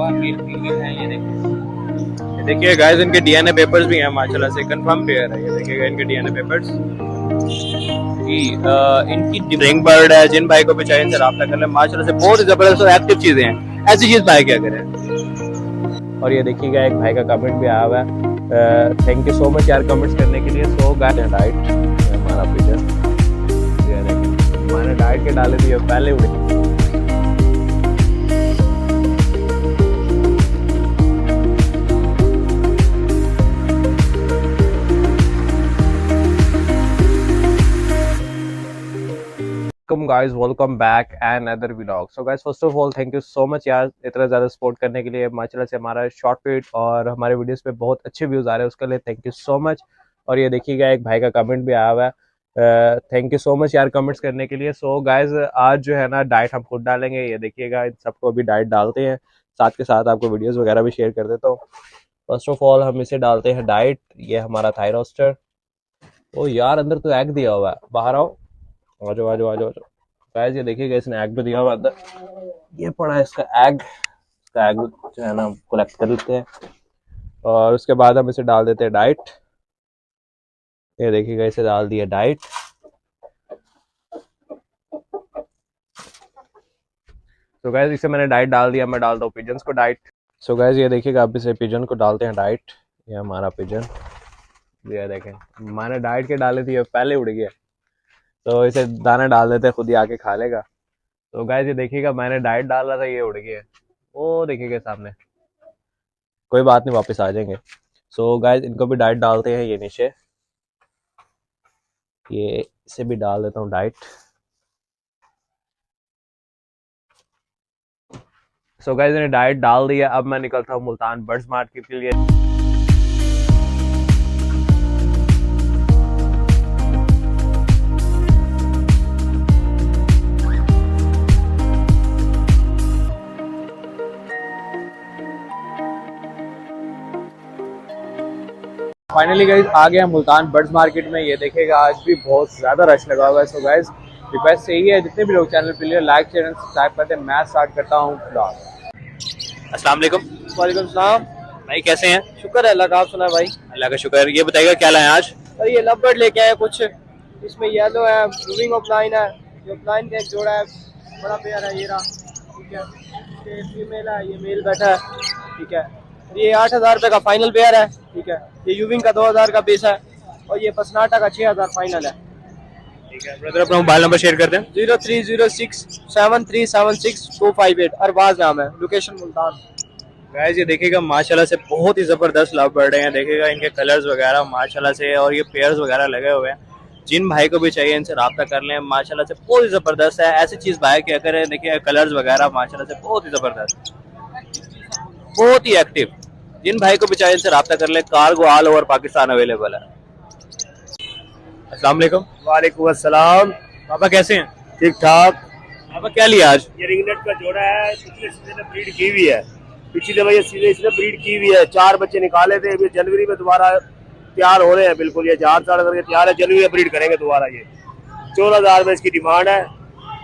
और male female है। ये देखिए गाइस, इनके डीएनए पेपर्स भी हैं माशाल्लाह से, कंफर्म पेयर है। ये देखिएगा इनके डीएनए पेपर्स। इनकी रिंग बर्ड है, जिन भाई को भी चाहिए इनसे राब्ता कर ले। माशाल्लाह से बहुत ही जबरदस्त और एक्टिव चीजें हैं, ऐसी चीज भाई क्या करें। और ये देखिएगा एक भाई का कमेंट भी आया हुआ है, थैंक यू सो मच यार कमेंट्स करने के लिए। सो गाइस डाइट हमारा पिजन, ये देखिए मैंने डाइट के डाले दिए पहले उड़े। Guys welcome back and other vlog. So guys first of all thank you so much यार इतना ज़्यादा सपोर्ट करने के लिए। माशाल्लाह से हमारा शॉर्ट वीड और हमारे वीडियोस पे बहुत अच्छे व्यूज़ आ रहे हैं, उसके लिए थैंक यू सो मच। और ये देखिएगा एक भाई का कमेंट भी आया हुआ है, थैंक यू सो मच यार कमेंट्स करने के लिए। सो गाइस आज जो है ना डाइट हम खुद डालेंगे। ये देखिएगा इन सबको अभी डाइट डालते हैं, साथ के साथ आपको वीडियोज़ वगैरह भी शेयर कर देता हूँ। फर्स्ट ऑफ ऑल हम इसे डालते हैं डाइट। ये हमारा थाई रोस्टर। ओ यार अंदर तो एग दिया हुआ है, बाहर आओ, आ जाओ आ जाओ आ जाओ। गाइस ये देखिएगा इसने एग भी दिया हुआ अंदर, ये पड़ा है इसका एग। इसका एग जो है ना हम कलेक्ट कर लेते हैं और उसके बाद हम इसे डाल देते हैं डाइट। ये देखिएगा इसे डाल दिया डाइट। तो गाइस इसे मैंने डाइट डाल दिया, मैं डालता हूँ पिजन्स को डाइट। सो गाइस ये देखिएगा अब इसे पिजन को डालते हैं डाइट। ये हमारा पिजन, ये देखें मैंने डाइट के डाले थे, पहले उड़ गया, तो इसे दाना डाल देते, खुद ही आके खा लेगा। तो गाइस ये देखिएगा मैंने डाइट डाला था, ये उड़ गया, वो देखिएगा सामने। कोई बात नहीं, वापस आ जाएंगे। सो गाइस इनको भी डाइट डालते हैं। ये नीचे ये इसे भी डाल देता हूँ डाइट। सो गाइस मैंने डाइट डाल दिया, अब मैं निकलता हूँ मुल्तान बर्ड्स मार्केट के लिए। फाइनली गाइस आ गया मुल्तान बर्ड्स मार्केट में। ये देखेगा आज भी बहुत ज़्यादा रश लगा हुआ है। सो गाइस रिक्वेस्ट यही है, जितने भी लोग चैनल पे लिए लाइक शेयर सब्सक्राइब करते हैं। मैं स्टार्ट करता हूँ ब्लॉग। अस्सलाम वालेकुम। वालेकुम सलाम भाई कैसे हैं? शुक्र है अल्लाह का, आप सुना भाई? अल्लाह का शुक्र। ये बताइएगा क्या लाए आज? और ये लव बर्ड लेके आए कुछ, इसमें येलो है, ब्लूइंग ऑफलाइन है, जो ऑफलाइन का एक जोड़ा है, बड़ा प्यारा है, ये रहा, ठीक है। ये फीमेल है, ये मेल बैठा है, ठीक है। ये 8,000 रुपये का फाइनल पेयर है, ठीक है। ये यूविंग का 2,000 का पीस है और ये पसनाटा का 6,000 फाइनल है, ठीक है। ब्रदर अपना मोबाइल नंबर शेयर कर दें। 03067376 अरबाज नाम है, लोकेशन मुल्तान। गाइस ये देखिएगा माशाल्लाह से बहुत ही जबरदस्त लव बर्ड हैं। देखिएगा इनके कलर्स वगैरह माशाल्लाह से, और ये पेयर्स वगैरह लगे हुए हैं। जिन भाई को भी चाहिए इनसे राब्ता कर लें, माशाल्लाह से बहुत ही जबरदस्त है। ऐसी चीज भाई क्या करें, देखिए कलर्स वगैरह माशाल्लाह से बहुत ही जबरदस्त, बहुत ही एक्टिव। जिन भाई को भी चाहिए इनसे राब्ता कर ले। Cargo all over Pakistan available है। अस्सलाम वालेकुम। वालेकुम अस्सलाम। पापा कैसे हैं? ठीक ठाक। पापा क्या लिया आज? ये रिंगनेट का जोड़ा है, पिछले सीजन में ब्रीड की हुई है, पिछली दफा ये सीजन इसने ब्रीड की हुई है। 4 बच्चे निकाले थे, अभी जनवरी में दोबारा तैयार हो रहे हैं, बिल्कुल ये 4 साल करके तैयार है, जनवरी में ब्रीड करेंगे दोबारा। ये 14,000 में इसकी डिमांड है,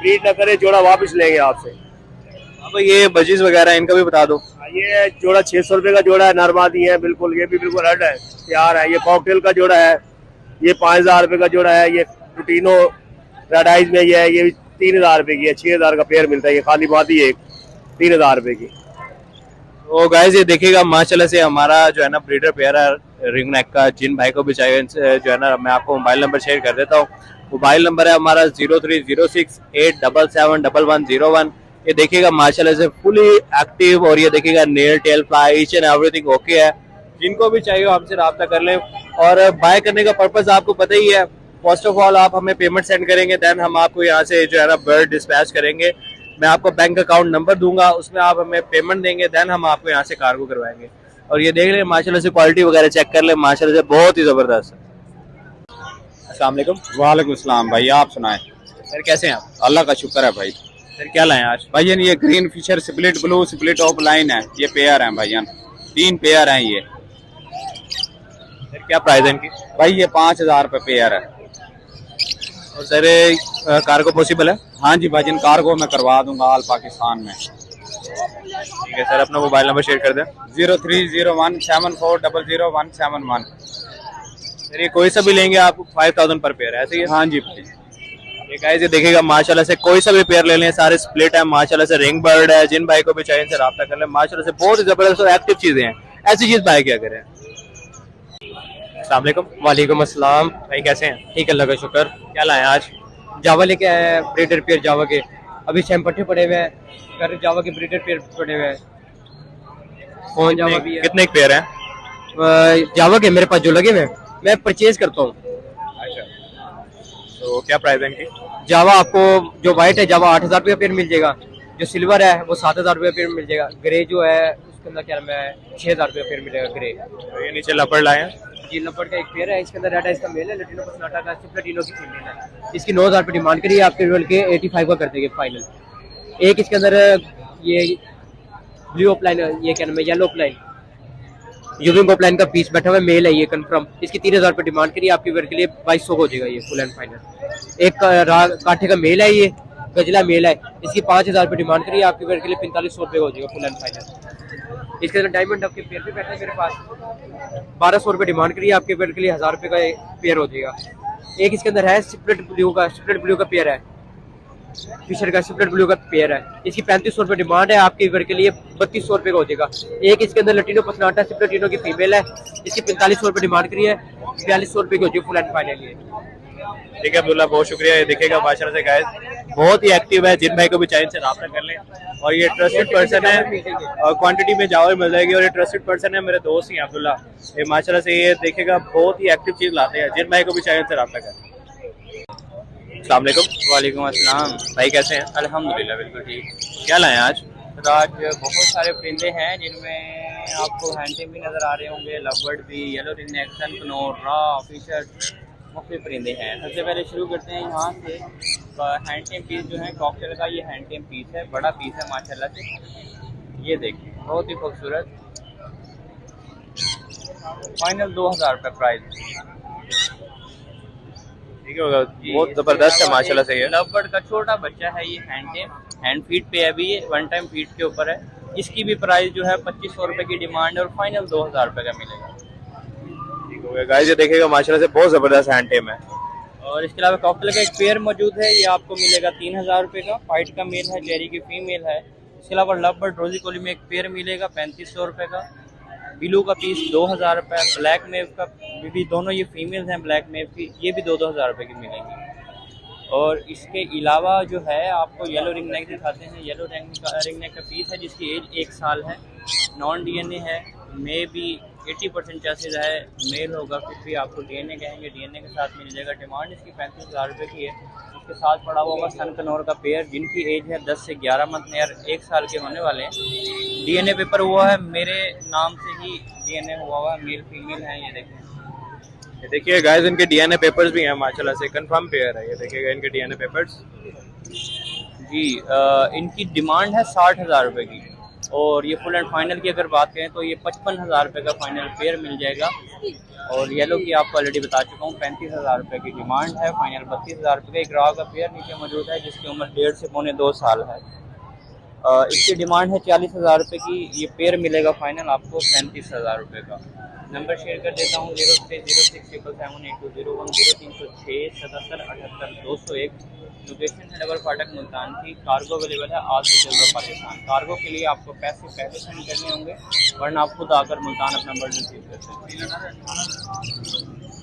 ब्रीड न करे जोड़ा वापस लेंगे आपसे। पापा ये बजीज वगैरह इनका भी बता दो। ये जोड़ा 600 रुपये का जोड़ा है, नरमादी है बिल्कुल, ये भी बिल्कुल हड है, तैयार है। ये कॉकटेल का जोड़ा है, ये 5,000 रुपये का जोड़ा है। ये प्रोटीनो रेडाइज में ये है, ये 3,000 रुपये की है, 6,000 का पेयर मिलता है। ये खाली मादी है 3,000 रुपये की। तो गाइस ये देखिएगा माशाल्लाह से हमारा जो है ना ब्रीडर पेयर है रिंग नेक का। जिन भाई को भी चाहिए इनसे जो है ना, मैं आपको मोबाइल नंबर शेयर कर देता हूँ। मोबाइल नंबर है हमारा 0306871101। ये देखिएगा माशाल्लाह से फुली एक्टिव, और ये देखिएगा nail tail fly each and everything okay है। जिनको भी चाहिए हमसे रब्ता कर लें। और बाय करने का पर्पस आपको पता ही है, फर्स्ट ऑफ ऑल आप हमें पेमेंट सेंड करेंगे, देन हम आपको यहाँ से जो है ना बर्ड डिस्पैच करेंगे। मैं आपको बैंक अकाउंट नंबर दूंगा, उसमें आप हमें पेमेंट देंगे, देन हम आपको यहाँ से कार्गो करवाएंगे। और ये देख लें माशाल्लाह से क्वालिटी वगैरह चेक कर लें, माशाल्लाह से बहुत ही जबरदस्त है। अस्सलाम वालेकुम। वालेकुम सलाम भाई, आप सुनाए? सर कैसे हैं आप? अल्लाह का शुक्र है भाई। सर क्या लाए आज? भाईजान ये green fisher split blue split of line है, ये पेयर हैं भाईजान, 3 पेयर हैं ये। सर क्या प्राइस है इनकी? भाई ये 5,000 रुपये पेयर है। और सर कार्गो पॉसिबल है? हाँ जी भाईजान, कार्गो में करवा दूंगा ऑल पाकिस्तान में। ठीक है सर, अपना मोबाइल नंबर शेयर कर दें। 030174000171। सर ये कोई सा भी लेंगे आप 5000 पर पेयर है, ऐसे ही है? हाँ जी प्लीज। ये गाइस ये देखिएगा माशाल्लाह से कोई सा भी पेयर ले लें, सारे स्प्लिट है माशाल्लाह से, रिंग बर्ड है। जिन भाई को भी चाहिए इनसे राब्ता कर लें, माशाल्लाह से बहुत ही जबरदस्त और एक्टिव चीजें हैं। ऐसी चीज भाई क्या करें। अस्सलाम वालेकुम। वालेकुम अस्सलाम। भाई कैसे हैं? ठीक है, अल्लाह का शुक्र। क्या लाए आज? जावा लेके आए हैं, ब्रीडर पेयर जावा के। अभी सैंपट्टे पड़े हुए हैं, कर जावा के ब्रीडर पेयर पड़े हुए हैं। फोन जावा भी है। कितने पेयर हैं? जावा के मेरे पास जो लगे हुए हैं, मैं परचेज करता हूँ। अच्छा, तो क्या प्राइस है इनकी? जावा आपको जो व्हाइट है जावा 8000 रुपये पेयर मिल जाएगा, जो सिल्वर है वो 7000 रुपये पेयर मिल जाएगा, ग्रे जो है उसके अंदर क्या नाम है 6000 रुपये पेयर मिलेगा ग्रे। तो ये नीचे लपड़ लाए हैं। जी लपड़ का एक पेयर है, इसके अंदर रेड है, इसका मेल है, लटीनो पसनाटा का सिप्लाटिनो की फीमेल है। इसकी 9000 रुपये डिमांड करिए, आपके रोल के 85 का कर देंगे फाइनल। एक इसके अंदर ये ब्लू ऑफलाइन, ये क्या नाम है येलो ऑफलाइन, यूविंग ऑफलाइन का पीस बैठा हुआ है, मेल है ये कंफर्म। इसकी 3000 रुपये डिमांड करिए, आपके वेयर के लिए 2200 हो जाएगा ये फुल एंड फाइनल। एक काठे का मेल है, ये गजला मेल है, इसकी 5000 रुपये डिमांड करिए, आपके वेयर के लिए 4500 रुपये हो जाएगा फुल एंड फाइनल। इसके अंदर डायमंड आपके पेयर भी बैठा है मेरे पास, 1200 रुपये डिमांड करिए, आपके पेयर के लिए 1000 रुपये का पेयर हो जाएगा। एक इसके अंदर है स्प्लिट ब्लू का पेयर है, फिशर का स्प्लिट ब्लू का पेयर है, इसकी 3500 रुपये डिमांड है, आपके पेयर के लिए 3200 रुपये का हो जाएगा। एक इसके अंदर लटीनो पसनाटा स्प्लिटिनो की फीमेल है, इसकी 4500 रुपये डिमांड करिए, 4200 रुपये की हो जाएगी फुल एंड फाइनल ये। ठीक है अब्दुल्ला, बहुत शुक्रिया। ये देखिएगा माशाल्लाह से गाइस बहुत ही एक्टिव है, जिन भाई को भी चाहिए इनसे राब्ता कर लें। और ये ट्रस्टेड पर्सन है और क्वांटिटी में जावा मिल जाएगी, और ये ट्रस्टेड पर्सन है, मेरे दोस्त ही हैं अब्दुल्ला। ये माशाल्लाह से ये देखिएगा बहुत ही एक्टिव चीज लाते हैं, जिन भाई को भी चाहिए इनसे राब्ता कर। अस्सलाम वालेकुम। वालेकुम अस्सलाम। भाई कैसे हैं? अल्हम्दुलिल्लाह बिल्कुल ठीक। क्या लाए हैं आज? तो आज बहुत सारे परिंदे हैं जिनमें आपको हैंडटेम भी नज़र आ रहे होंगे, लवबर्ड भी, येलो रिंगनेक, सनकनोर, रा, फिशर, मुख्तलिफ परिंदे हैं। सबसे पहले शुरू करते हैं यहाँ से। हैंडटेम पीस जो है कॉकटेल का, ये हैंडटेम पीस है, बड़ा पीस है माशाल्लाह से। ये देखिए बहुत ही खूबसूरत, फाइनल 2000 रुपये प्राइस। ठीक है, बहुत जबरदस्त है माशाल्लाह से। ये लवबर्ड का छोटा बच्चा है, ये हैंड फीड पे है अभी, ये वन टाइम फीड के ऊपर है। इसकी भी प्राइस जो है 2500 रुपये की डिमांड है, और फाइनल 2000 रुपये का मिलेगा। ठीक हो गया गाइस, ये देखिएगा माशाल्लाह से बहुत जबरदस्त हैंड टेम है। और इसके अलावा कॉकटेल का एक पेयर मौजूद है, ये आपको मिलेगा 3000 रुपये का, फाइट का मेल है, जेरी की फीमेल है। इसके अलावा लवबर्ड रोजी कोली में एक पेयर मिलेगा 3500 रुपये का, ब्लू का पीस 2000 रुपये, ब्लैक मेव का भी, दोनों ये फीमेल्स हैं ब्लैक मेव की, ये भी 2000 रुपये की मिलेंगी। और इसके अलावा जो है आपको येलो रिंग नेक दिखाते हैं। येलो रिंग नेक का पीस है जिसकी एज 1 साल है, नॉन डीएनए है, मे भी 80% चांसेस है मेल होगा, फिर भी आपको डीएनए कहेंगे, डीएनए के साथ मिल जाएगा। डिमांड इसकी 35,000 रुपये की है। इसके साथ पड़ा हुआ होगा सनकनोर का पेयर, जिनकी एज है 10 से 11 मंथ में, यार 1 साल के होने वाले हैं। डीएनए पेपर हुआ है, मेरे नाम से ही डीएनए हुआ हुआ है, मेल फीमेल है। ये देखें, ये देखिए गाइस इनके डीएनए पेपर्स भी हैं माशाल्लाह से, कंफर्म पेयर है। ये देखिएगा इनके डीएनए पेपर्स जी। इनकी डिमांड है 60,000 रुपये की, और ये फुल एंड फाइनल की अगर बात करें तो ये 55,000 रुपये का फाइनल पेयर मिल जाएगा। और येलो की आपको ऑलरेडी बता चुका हूँ, 35,000 रुपये की डिमांड है, फाइनल 32,000 रुपये का। एक रॉ का पेयर नीचे मौजूद है जिसकी उम्र 1.5 से पौने 2 साल है। इसकी डिमांड है 40,000 रुपये की, ये पेयर मिलेगा फाइनल आपको 37,000 रुपये का। नंबर शेयर कर देता हूँ 0306778201 0306 77 78 201। लोकेशन है डबल फाटक मुल्तान की। कार्गो अवेलेबल है आज से चल रहा पाकिस्तान। कार्गो के लिए आपको पैसे पहले सेंड करने होंगे, वरना आप खुद आकर मुल्तान अपना बर्ड रिसीव कर सकते हैं।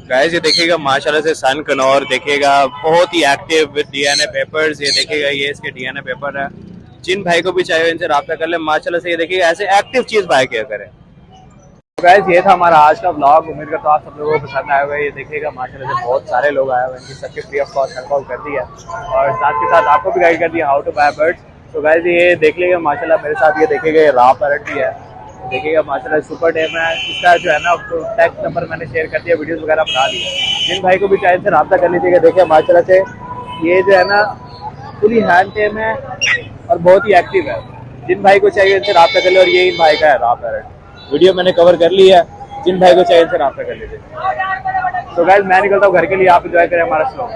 गाइस ये देखिएगा माशाल्लाह से सनकनोर देखिएगा बहुत ही एक्टिव विद डीएनए पेपर्स। ये देखिएगा ये इसके डीएनए पेपर है, जिन भाई को भी चाहिए इनसे राब्ता कर ले माशाल्लाह से। ये देखिएगा ऐसे एक्टिव चीज भाई क्या करें। गाइस ये था हमारा आज का व्लॉग, उम्मीद करता हूँ आप सब लोगों को पसंद आया होगा। ये देखिएगा माशाल्लाह से बहुत सारे लोग आए हुए हैं, इनकी सबके फ्री ऑफ कॉस्ट हेल्प कर दिया, और साथ के साथ आपको भी गाइड कर दिया हाउ टू बाय बर्ड्स। तो गाइस ये देख लीजिएगा माशाल्लाह मेरे साथ, ये देखिएगा ये रा पैरट भी है, देखिएगा माशाल्लाह सुपर टेम है। इसका जो है ना टैक्स नंबर मैंने शेयर कर दिया, वीडियोस वगैरह बना ली, जिन भाई को भी चाहिए से रब्ता कर लीजिएगा। देखिए माशाल्लाह से ये जो है ना फुली हैंड टेम है और बहुत ही एक्टिव है, जिन भाई को चाहिए इनसे रब्ता कर ले। और ये इन भाई का है रा पैरट, वीडियो मैंने कवर कर ली है, जिन भाई को चाहिए इनसे रब्ता कर लीजिए। तो गाइस मैं निकलता हूँ घर के लिए, आप एंजॉय करें हमारा शो।